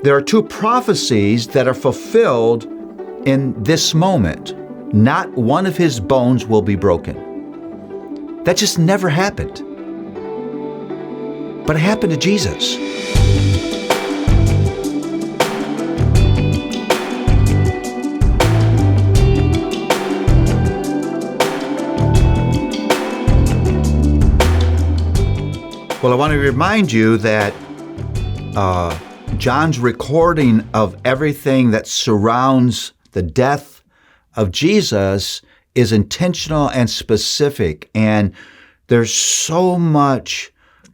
there are two prophecies that are fulfilled in this moment. Not one of his bones will be broken. That just never happened. But it happened to Jesus. Well, I want to remind you that John's recording of everything that surrounds the death of Jesus is intentional and specific, and there's so much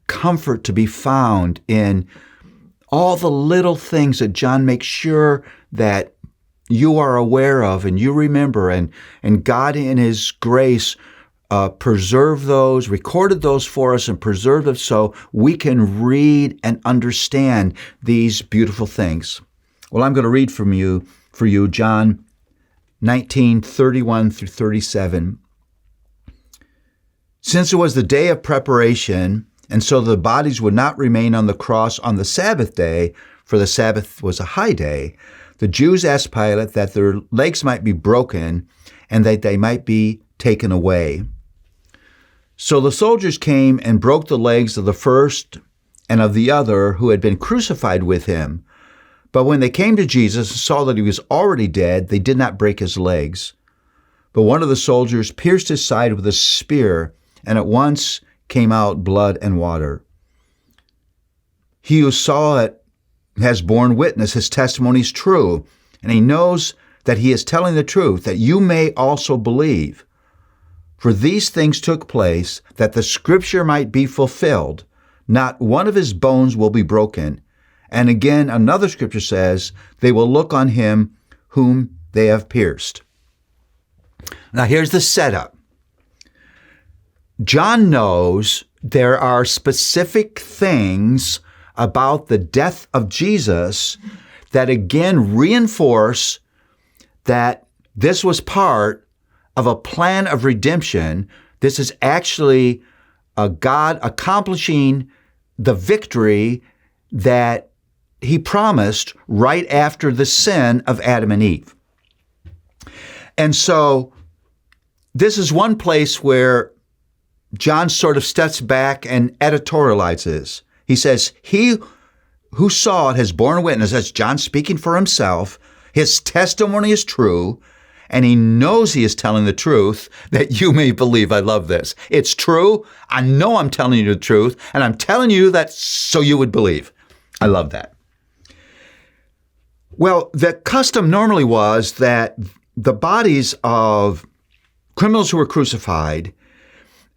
comfort to be found in all the little things that John makes sure that you are aware of and you remember, and God in His grace preserved those, recorded those for us, and preserved them so we can read and understand these beautiful things. Well, I'm going to read for you, John 19:31 through 37. Since it was the day of preparation, and so the bodies would not remain on the cross on the Sabbath day, for the Sabbath was a high day, the Jews asked Pilate that their legs might be broken and that they might be taken away. So the soldiers came and broke the legs of the first and of the other who had been crucified with him. But when they came to Jesus and saw that he was already dead, they did not break his legs. But one of the soldiers pierced his side with a spear, and at once came out blood and water. He who saw it has borne witness, his testimony is true, and he knows that he is telling the truth, that you may also believe. For these things took place that the Scripture might be fulfilled. Not one of his bones will be broken. And again, another Scripture says, they will look on him whom they have pierced. Now here's the setup. John knows there are specific things about the death of Jesus that again reinforce that this was part of a plan of redemption. This is actually God accomplishing the victory that He promised right after the sin of Adam and Eve. And so this is one place where John sort of steps back and editorializes. He says, he who saw it has borne witness. That's John speaking for himself. His testimony is true, and he knows he is telling the truth, that you may believe. I love this. It's true. I know I'm telling you the truth, and I'm telling you that so you would believe. I love that. Well, the custom normally was that the bodies of criminals who were crucified,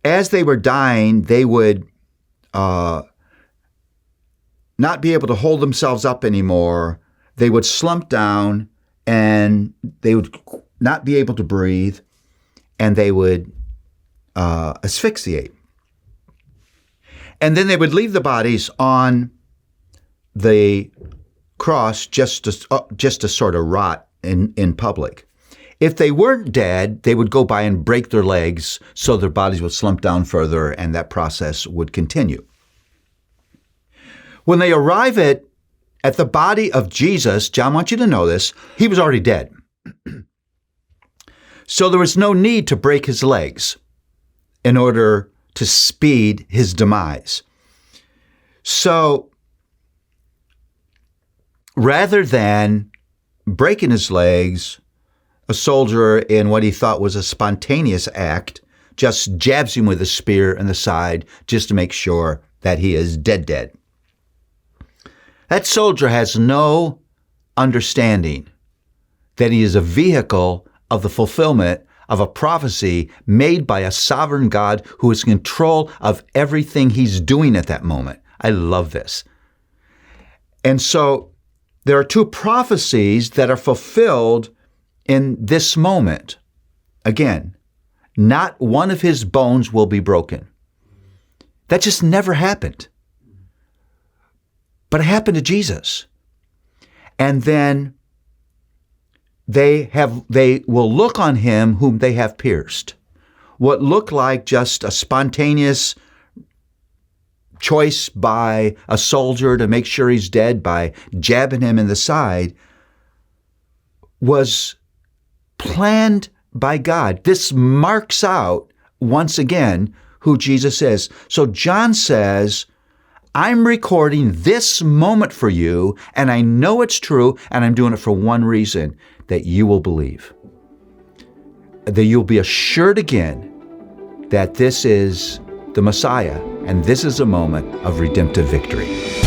as they were dying, they would not be able to hold themselves up anymore. They would slump down, and they would not be able to breathe, and they would asphyxiate. And then they would leave the bodies on the cross just to sort of rot in public. If they weren't dead, they would go by and break their legs so their bodies would slump down further, and that process would continue. When they arrive at the body of Jesus, John wants you to know this, he was already dead. So there was no need to break his legs in order to speed his demise. So rather than breaking his legs, a soldier, in what he thought was a spontaneous act, just jabs him with a spear in the side just to make sure that he is dead. That soldier has no understanding that he is a vehicle of the fulfillment of a prophecy made by a sovereign God who is in control of everything he's doing at that moment. I love this. And so there are two prophecies that are fulfilled in this moment. Again, not one of his bones will be broken. That just never happened. But it happened to Jesus. And then they will look on him whom they have pierced. What looked like just a spontaneous choice by a soldier to make sure he's dead by jabbing him in the side was planned by God. This marks out, once again, who Jesus is. So John says, I'm recording this moment for you, and I know it's true, and I'm doing it for one reason, that you will believe. That you'll be assured again that this is the Messiah, and this is a moment of redemptive victory.